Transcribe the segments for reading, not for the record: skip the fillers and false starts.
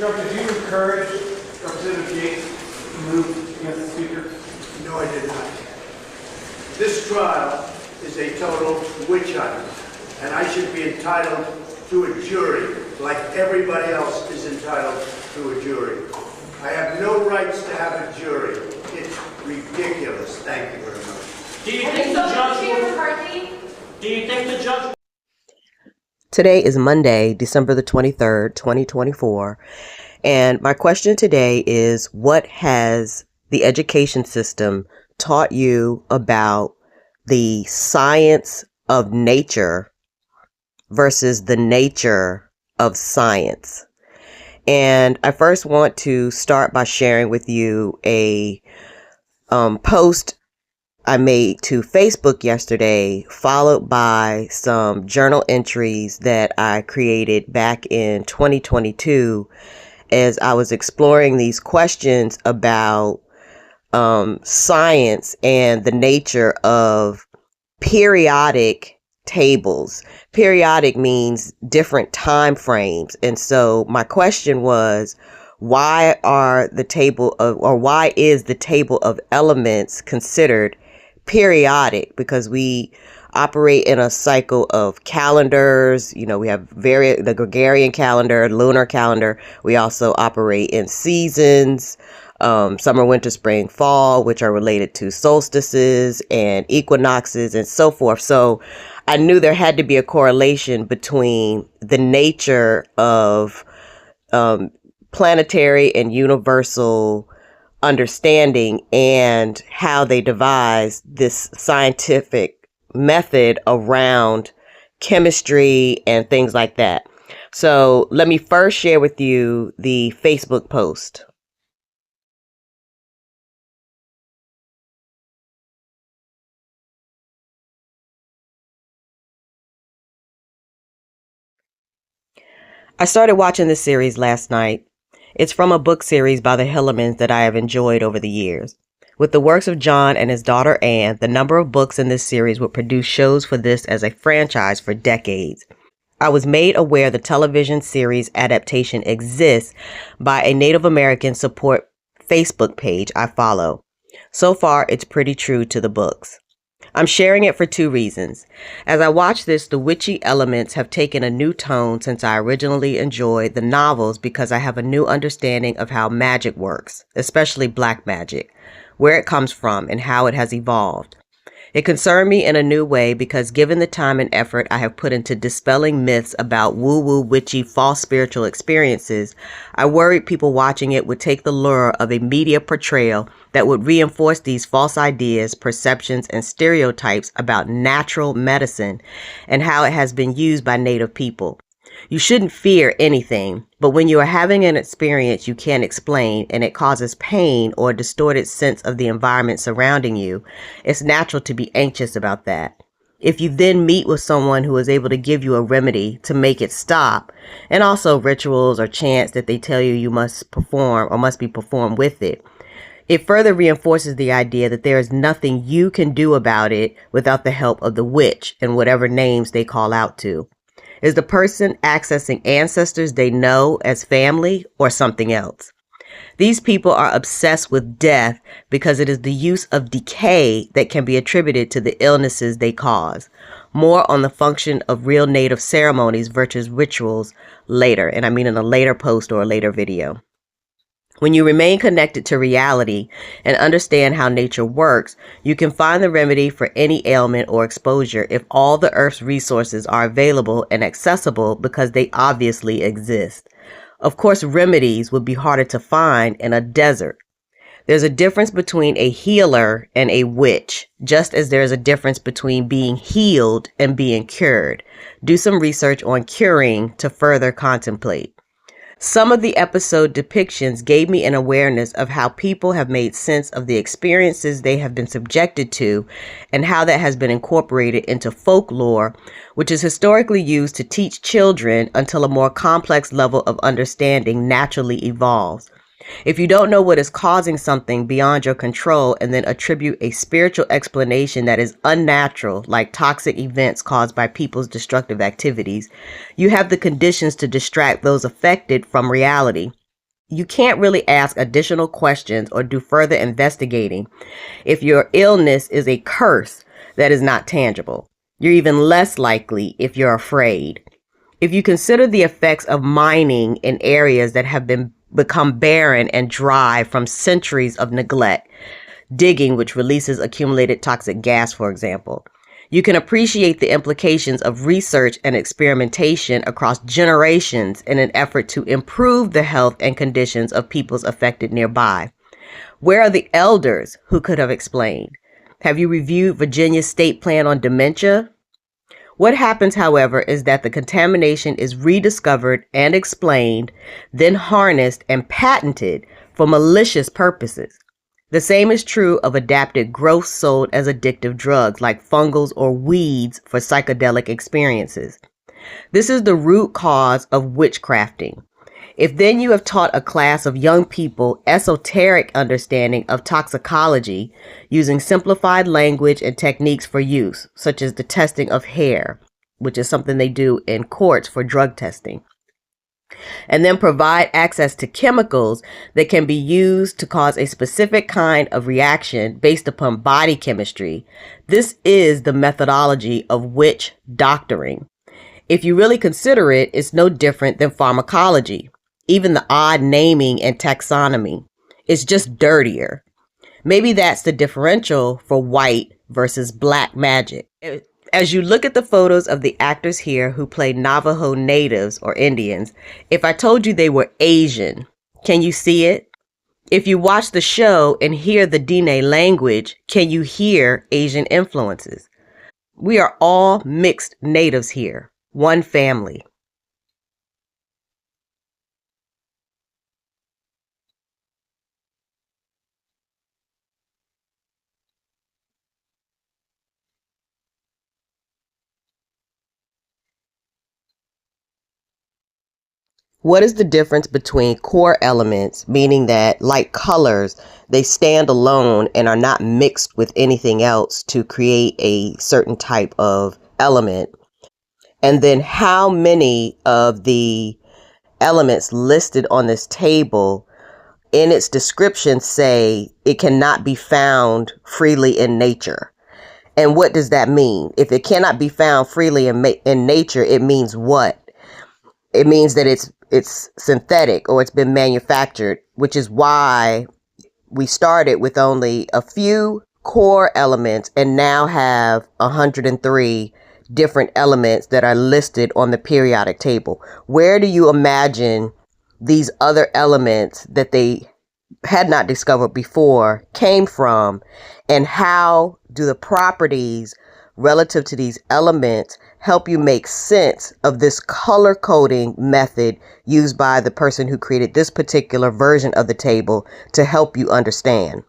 Trump, did you encourage Representative Gates to move against the Speaker? No, I did not. This trial is a total witch hunt, and I should be entitled to a jury like everybody else is entitled to a jury. I have no rights to have a jury. It's ridiculous. Thank you very much. Do you think the judge? Today is Monday, December the 23rd, 2024. And my question today is, what has the education system taught you about the science of nature versus the nature of science? And I first want to start by sharing with you a post I made to Facebook yesterday, followed by some journal entries that I created back in 2022 as I was exploring these questions about science and the nature of periodic tables. Periodic means different time frames. And so my question was, why is the table of elements considered periodic? Because we operate in a cycle of calendars. You know, we have the Gregorian calendar, lunar calendar. We also operate in seasons, summer, winter, spring, fall, which are related to solstices and equinoxes and so forth. So I knew there had to be a correlation between the nature of planetary and universal understanding and how they devised this scientific method around chemistry and things like that. So let me first share with you the Facebook post. I started watching this series last night. It's from a book series by the Hillemans that I have enjoyed over the years. With the works of John and his daughter Anne, the number of books in this series would produce shows for this as a franchise for decades. I was made aware the television series adaptation exists by a Native American support Facebook page I follow. So far, it's pretty true to the books. I'm sharing it for two reasons. As I watch this, the witchy elements have taken a new tone since I originally enjoyed the novels because I have a new understanding of how magic works, especially black magic, where it comes from and how it has evolved. It concerned me in a new way because given the time and effort I have put into dispelling myths about woo-woo, witchy, false spiritual experiences, I worried people watching it would take the lure of a media portrayal that would reinforce these false ideas, perceptions, and stereotypes about natural medicine and how it has been used by Native people. You shouldn't fear anything, but when you are having an experience you can't explain and it causes pain or a distorted sense of the environment surrounding you, it's natural to be anxious about that. If you then meet with someone who is able to give you a remedy to make it stop, and also rituals or chants that they tell you must perform or must be performed with it, it further reinforces the idea that there is nothing you can do about it without the help of the witch and whatever names they call out to. Is the person accessing ancestors they know as family or something else? These people are obsessed with death because it is the use of decay that can be attributed to the illnesses they cause. More on the function of real Native ceremonies versus rituals later, and I mean in a later post or a later video. When you remain connected to reality and understand how nature works, you can find the remedy for any ailment or exposure if all the earth's resources are available and accessible because they obviously exist. Of course, remedies would be harder to find in a desert. There's a difference between a healer and a witch, just as there's a difference between being healed and being cured. Do some research on curing to further contemplate. Some of the episode depictions gave me an awareness of how people have made sense of the experiences they have been subjected to and how that has been incorporated into folklore, which is historically used to teach children until a more complex level of understanding naturally evolves. If you don't know what is causing something beyond your control and then attribute a spiritual explanation that is unnatural, like toxic events caused by people's destructive activities, you have the conditions to distract those affected from reality. You can't really ask additional questions or do further investigating if your illness is a curse that is not tangible. You're even less likely if you're afraid. If you consider the effects of mining in areas that have become barren and dry from centuries of neglect, digging, which releases accumulated toxic gas, for example, you can appreciate the implications of research and experimentation across generations in an effort to improve the health and conditions of peoples affected nearby. Where are the elders who could have explained? Have you reviewed Virginia's state plan on dementia? What happens, however, is that the contamination is rediscovered and explained, then harnessed and patented for malicious purposes. The same is true of adapted growths sold as addictive drugs like fungals or weeds for psychedelic experiences. This is the root cause of witchcrafting. If then you have taught a class of young people esoteric understanding of toxicology using simplified language and techniques for use, such as the testing of hair, which is something they do in courts for drug testing, and then provide access to chemicals that can be used to cause a specific kind of reaction based upon body chemistry, this is the methodology of witch doctoring. If you really consider it, it's no different than pharmacology. Even the odd naming and taxonomy. It's just dirtier. Maybe that's the differential for white versus black magic. As you look at the photos of the actors here who play Navajo natives or Indians, if I told you they were Asian, can you see it? If you watch the show and hear the Diné language, can you hear Asian influences? We are all mixed natives here, one family. What is the difference between core elements, meaning that like colors, they stand alone and are not mixed with anything else to create a certain type of element? And then how many of the elements listed on this table in its description say it cannot be found freely in nature? And what does that mean? If it cannot be found freely in nature, it means what? It means that it's synthetic or it's been manufactured, which is why we started with only a few core elements and now have 103 different elements that are listed on the periodic table. Where do you imagine these other elements that they had not discovered before came from, and how do the properties relative to these elements help you make sense of this color coding method used by the person who created this particular version of the table to help you understand?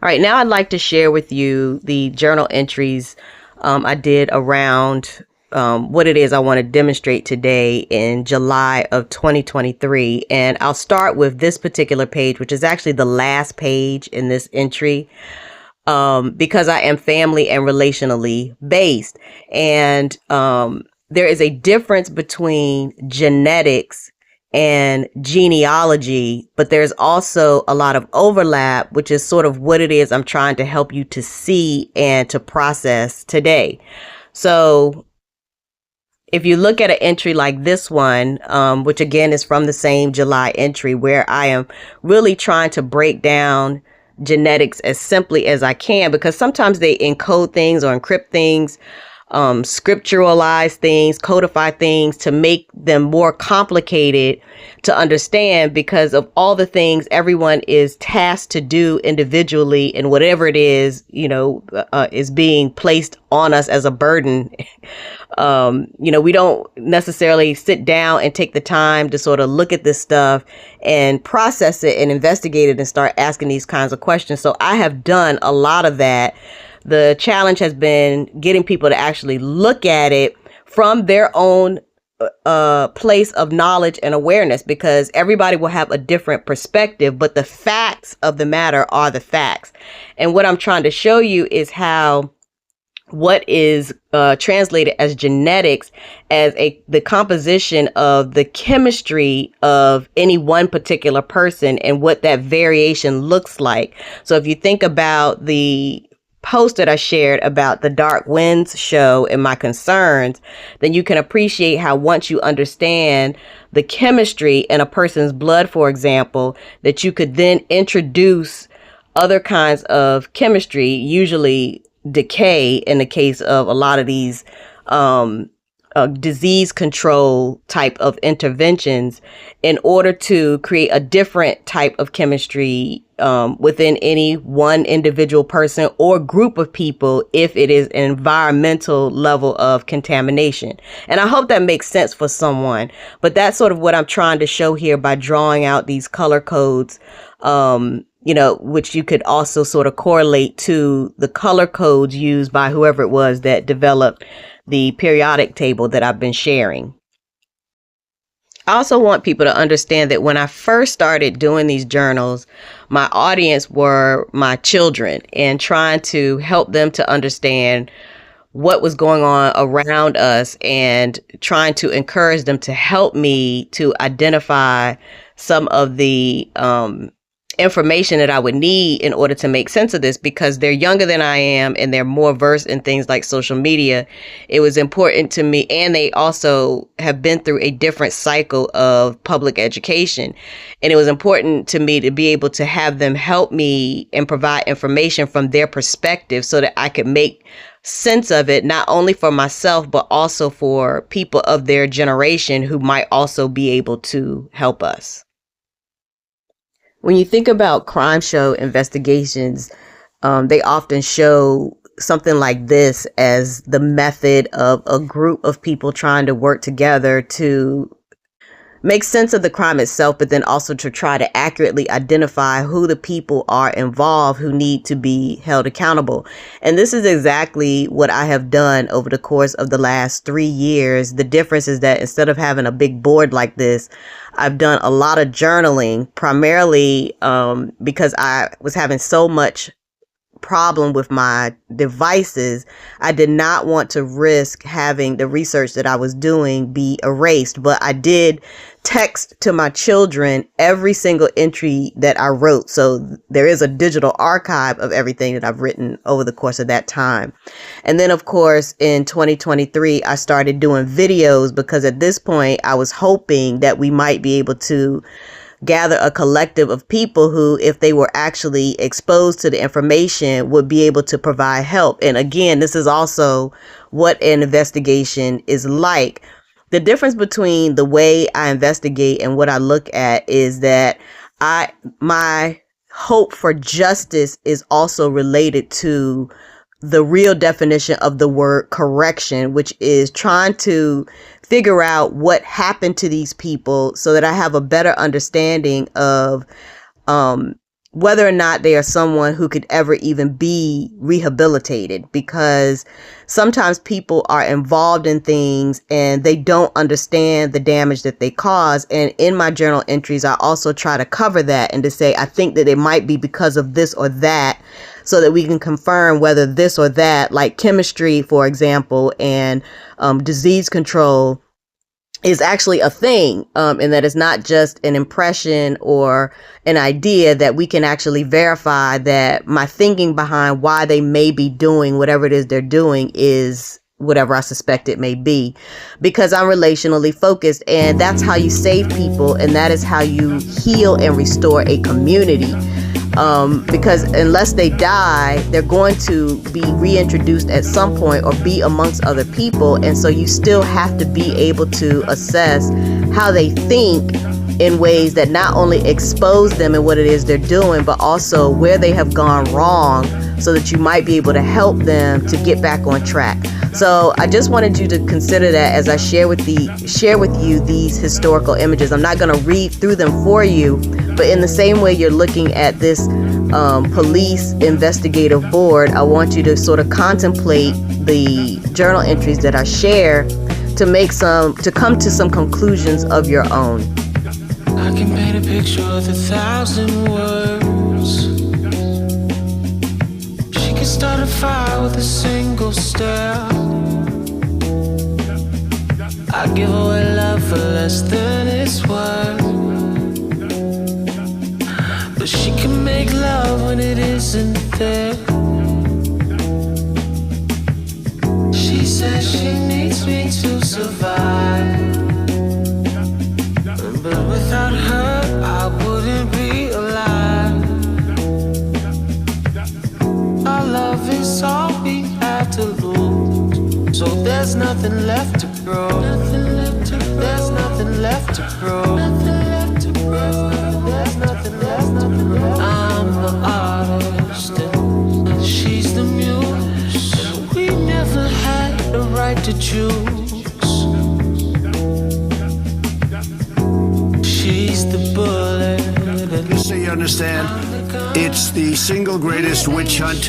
All right, now I'd like to share with you the journal entries I did around what it is I want to demonstrate today in July of 2023. And I'll start with this particular page, which is actually the last page in this entry, because I am family and relationally based. And there is a difference between genetics and genealogy, but there's also a lot of overlap, which is sort of what it is I'm trying to help you to see and to process today. So if you look at an entry like this one, which again is from the same July entry, where I am really trying to break down genetics as simply as I can, because sometimes they encode things or encrypt things, scripturalize things, codify things to make them more complicated to understand because of all the things everyone is tasked to do individually, and whatever it is, is being placed on us as a burden. We don't necessarily sit down and take the time to sort of look at this stuff and process it and investigate it and start asking these kinds of questions. So I have done a lot of that. The challenge has been getting people to actually look at it from their own place of knowledge and awareness, because everybody will have a different perspective, but the facts of the matter are the facts. And what I'm trying to show you is how what is translated as genetics as the composition of the chemistry of any one particular person and what that variation looks like. So if you think about the post that I shared about the Dark Winds show and my concerns, then you can appreciate how once you understand the chemistry in a person's blood, for example, that you could then introduce other kinds of chemistry, usually decay in the case of a lot of these disease control type of interventions, in order to create a different type of chemistry within any one individual person or group of people if it is an environmental level of contamination. And I hope that makes sense for someone. But that's sort of what I'm trying to show here by drawing out these color codes, which you could also sort of correlate to the color codes used by whoever it was that developed the periodic table that I've been sharing. I also want people to understand that when I first started doing these journals, my audience were my children, and trying to help them to understand what was going on around us and trying to encourage them to help me to identify some of the information that I would need in order to make sense of this, because they're younger than I am and they're more versed in things like social media. It was important to me, and they also have been through a different cycle of public education. And it was important to me to be able to have them help me and provide information from their perspective so that I could make sense of it, not only for myself, but also for people of their generation who might also be able to help us. When you think about crime show investigations, they often show something like this as the method of a group of people trying to work together to make sense of the crime itself, but then also to try to accurately identify who the people are involved who need to be held accountable. And this is exactly what I have done over the course of the last 3 years. The difference is that instead of having a big board like this, I've done a lot of journaling, primarily because I was having so much problem with my devices. I did not want to risk having the research that I was doing be erased, but I did text to my children every single entry that I wrote. So there is a digital archive of everything that I've written over the course of that time. And then, of course, in 2023, I started doing videos, because at this point I was hoping that we might be able to gather a collective of people who, if they were actually exposed to the information, would be able to provide help. And again, this is also what an investigation is like. The difference between the way I investigate and what I look at is that my hope for justice is also related to the real definition of the word correction, which is trying to figure out what happened to these people so that I have a better understanding of whether or not they are someone who could ever even be rehabilitated, because sometimes people are involved in things and they don't understand the damage that they cause. And in my journal entries, I also try to cover that and to say, I think that it might be because of this or that, so that we can confirm whether this or that, like chemistry, for example, and disease control, is actually a thing, and that it's not just an impression or an idea, that we can actually verify that my thinking behind why they may be doing whatever it is they're doing is whatever I suspect it may be, because I'm relationally focused, and that's how you save people, and that is how you heal and restore a community. Because unless they die, they're going to be reintroduced at some point or be amongst other people. And so you still have to be able to assess how they think in ways that not only expose them in what it is they're doing, but also where they have gone wrong, so that you might be able to help them to get back on track. So I just wanted you to consider that as I share with you these historical images. I'm not going to read through them for you, but in the same way you're looking at this police investigative board, I want you to sort of contemplate the journal entries that I share to come to some conclusions of your own. I can paint a picture with 1,000 words. She can start a fire with a single single stare. I give away love for less than it's worth. But she can make love when it isn't there. She says she needs me to survive. But without her, I wouldn't be alive. Our love is all we have to lose. So there's nothing left to grow. There's nothing left to grow. There's nothing left to grow. I'm the artist and she's the muse. And we never had the right to choose. She's the bullet. Just so you understand, it's the single greatest witch hunt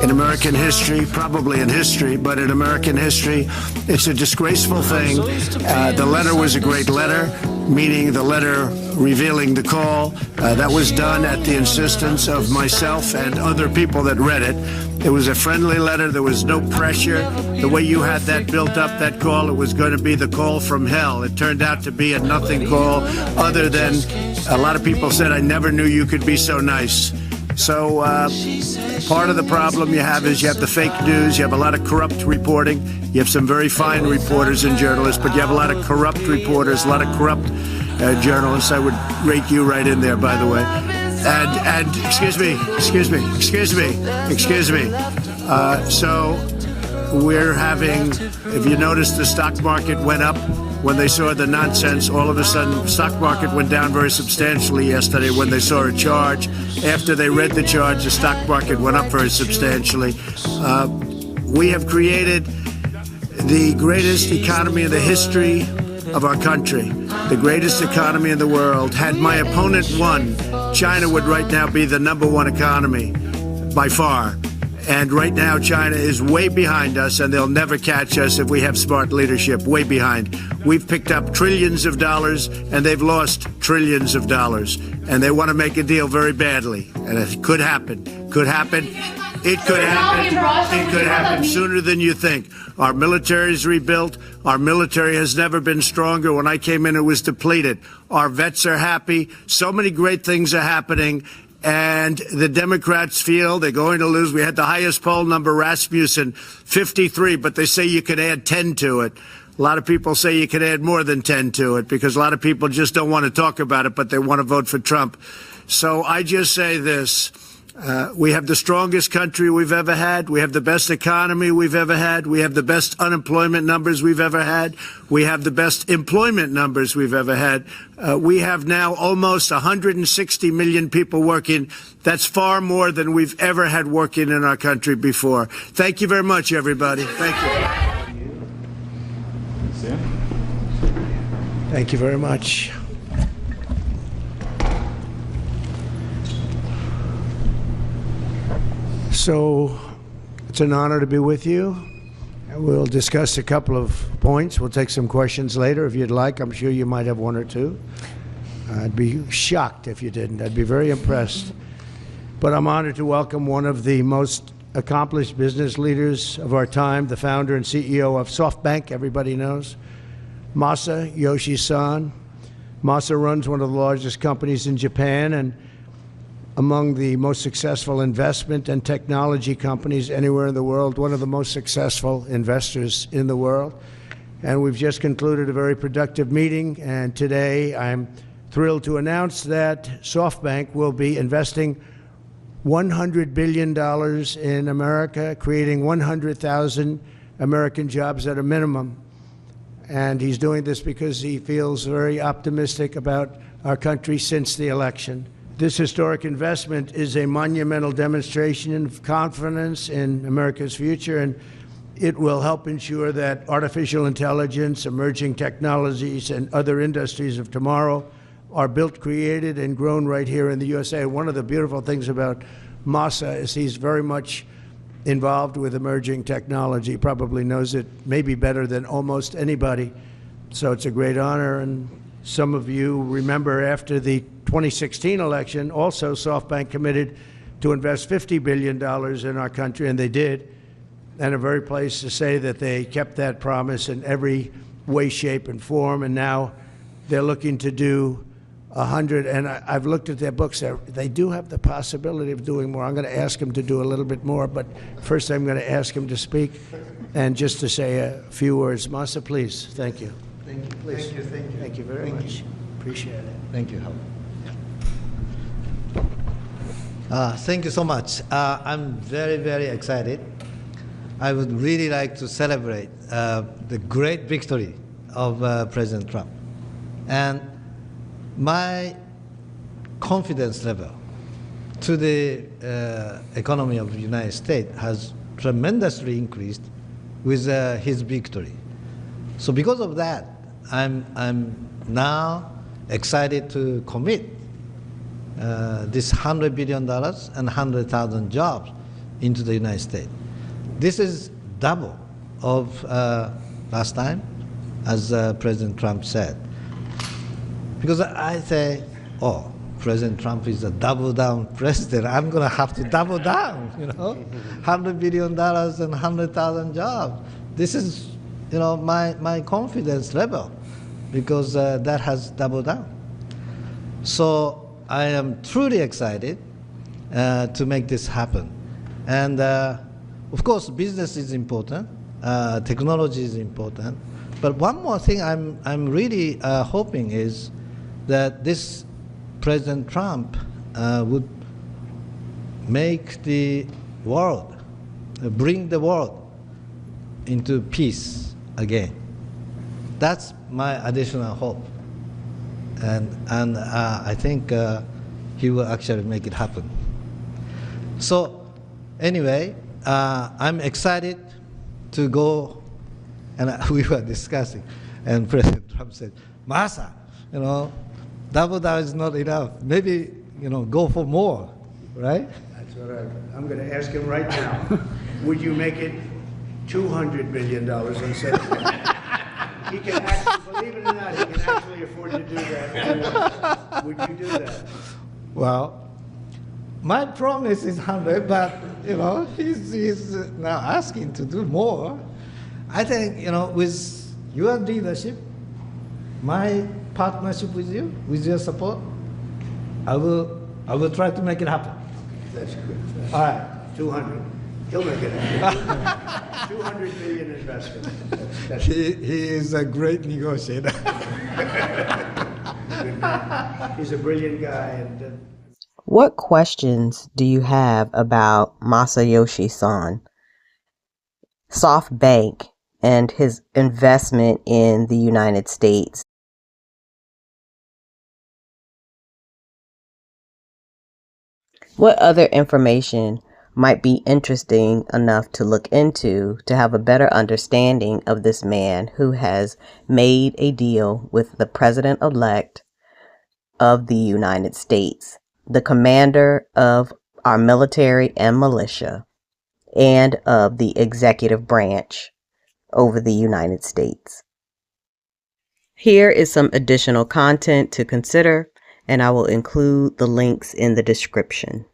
in American history, probably in history, but in American history, it's a disgraceful thing. The letter was a great letter, meaning the letter revealing the call. That was done at the insistence of myself and other people that read it. It was a friendly letter. There was no pressure. The way you had that built up, that call, it was going to be the call from hell. It turned out to be a nothing call, other than a lot of people said, I never knew you could be so nice. So part of the problem you have is you have the fake news, you have a lot of corrupt reporting, you have some very fine reporters and journalists, but you have a lot of corrupt reporters, a lot of corrupt journalists. I would rate you right in there, by the way. And excuse me. So we're having, if you notice, the stock market went up when they saw the nonsense. All of a sudden, the stock market went down very substantially yesterday when they saw a charge. After they read the charge, the stock market went up very substantially. We have created the greatest economy in the history of our country, the greatest economy in the world. Had my opponent won, China would right now be the #1 economy by far. And right now, China is way behind us, and they'll never catch us if we have smart leadership, way behind. We've picked up trillions of dollars, and they've lost trillions of dollars. And they want to make a deal very badly. And it could happen. Could happen. It could happen. It could happen sooner than you think. Our military is rebuilt. Our military has never been stronger. When I came in, it was depleted. Our vets are happy. So many great things are happening. And the Democrats feel they're going to lose. We had the highest poll number, Rasmussen, 53, but they say you could add 10 to it. A lot of people say you could add more than 10 to it because a lot of people just don't want to talk about it, but they want to vote for Trump. So I just say this. We have the strongest country we've ever had. We have the best economy we've ever had. We have the best unemployment numbers we've ever had. We have the best employment numbers we've ever had. We have now almost 160 million people working. That's far more than we've ever had working in our country before. Thank you very much, everybody. Thank you. Thank you very much. So it's an honor to be with you. We'll discuss a couple of points. We'll take some questions later if you'd like. I'm sure you might have one or two. I'd be shocked if you didn't. I'd be very impressed. But I'm honored to welcome one of the most accomplished business leaders of our time, the founder and CEO of SoftBank, everybody knows, Masa Yoshi-san. Masa runs one of the largest companies in Japan and among the most successful investment and technology companies anywhere in the world, one of the most successful investors in the world. And we've just concluded a very productive meeting, and today I'm thrilled to announce that SoftBank will be investing $100 billion in America, creating 100,000 American jobs at a minimum. And he's doing this because he feels very optimistic about our country since the election. This historic investment is a monumental demonstration of confidence in America's future, and it will help ensure that artificial intelligence, emerging technologies, and other industries of tomorrow are built, created, and grown right here in the USA. One of the beautiful things about Masa is he's very much involved with emerging technology, probably knows it maybe better than almost anybody. So it's a great honor. And some of you remember after the 2016 election, also SoftBank committed to invest $50 billion in our country, and they did. and are very pleased to say that they kept that promise in every way, shape, and form, and now they're looking to do 100, and I've looked at their books. They do have the possibility of doing more. I'm going to ask them to do a little bit more, but first I'm going to ask them to speak and just to say a few words. Masa, please. Thank you. Thank you. Please. Thank you. Thank you. Thank you very Thank much. you. Appreciate it. Thank you, Howard. Thank you so much. I'm very, very excited. I would really like to celebrate the great victory of President Trump. And my confidence level to the economy of the United States has tremendously increased with his victory. So because of that, I'm now excited to commit this $100 billion and 100,000 jobs into the United States. This is double of last time, as President Trump said. Because I say, oh, President Trump is a double down president. I'm going to have to double down, $100 billion and 100,000 jobs. This is, my confidence level, because that has doubled down. So I am truly excited to make this happen. And of course, business is important, technology is important. But one more thing I'm really hoping is that this President Trump would make the world, bring the world into peace again. That's my additional hope. And I think he will actually make it happen. So anyway, I'm excited to go, and we were discussing, and President Trump said, Masa, double down is not enough. Maybe, go for more, right? That's what I'm going to ask him right now. Would you make it $200 billion instead of He can actually, believe it or not, he can actually afford to do that. Would you do that? Well, my promise is 100, but, he's now asking to do more. I think, with your leadership, my partnership with you, with your support, I will try to make it happen. That's good. All right. 200. He'll make it happen. 200 billion investment. That's He is a great negotiator. good man. He's a brilliant guy. And What questions do you have about Masayoshi Son, SoftBank, and his investment in the United States? What other information might be interesting enough to look into to have a better understanding of this man who has made a deal with the president-elect of the United States, the commander of our military and militia, and of the executive branch over the United States? Here is some additional content to consider, and I will include the links in the description.